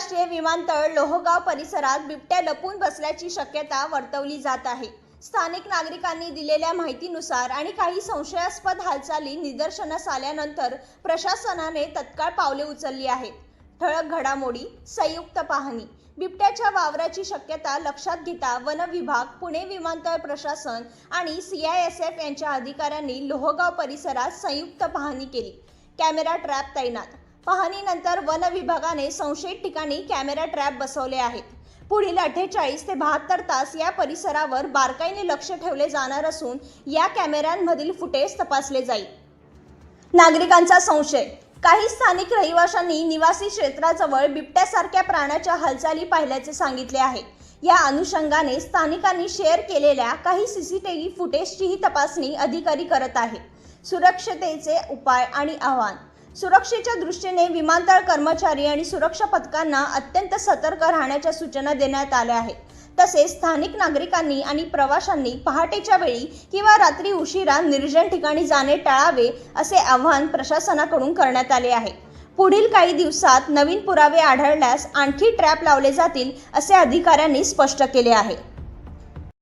आंतरराष्ट्रीय विमानतळ लोहगाव परिसरात बिबट्या लपून बसल्याची शक्यता वर्तवली जात आहे। स्थानिक नागरिकांनी दिलेल्या माहितीनुसार आणि काही संशयास्पद हालचाली निदर्शनास आल्यानंतर प्रशासनाने तत्काळ पावले उचलली आहेत। ठळक घडामोडी, संयुक्त पाहणी। बिबट्याच्या वावराची शक्यता लक्षात घेता वन विभाग, पुणे विमानतळ प्रशासन आणि CISF यांच्या अधिकाऱ्यांनी लोहगाव परिसरात संयुक्त पाहणी केली। कॅमेरा ट्रॅप तैनात। पाहणीनंतर वन विभागाने संशयित ठिकाणी कॅमेरा ट्रॅप बसवले आहेत। पुढील 48 ते 72 तास या परिसरावर बारकाईने लक्ष ठेवले जाणार असून या कॅमेऱ्यांमधील फुटेज तपासले जाईल। नागरिकांचा संशय। काही स्थानिक रहिवाशांनी निवासी क्षेत्राजवळ बिबट्यासारख्या प्राण्याच्या हालचाली पाहिल्याचे सांगितले आहे। या अनुषंगाने स्थानिकांनी शेअर केलेल्या काही CCTV फुटेजचीही तपासणी अधिकारी करत आहेत। सुरक्षतेचे उपाय आणि आव्हान। सुरक्षेच्या दृष्टीने विमानतळ कर्मचारी आणि सुरक्षा पथकांना अत्यंत सतर्क राहण्याच्या सूचना देण्यात आल्या आहेत। तसेच स्थानिक नागरिकांनी आणि प्रवाशांनी पहाटेच्या वेळी किंवा रात्री उशिरा निर्जन ठिकाणी जाणे टाळावे असे आवाहन प्रशासनाकडून करण्यात आले आहे। पुढील काही दिवसात नवीन पुरावे आढळल्यास आणखी ट्रॅप लावले जातील असे अधिकाऱ्यांनी स्पष्ट केले आहे।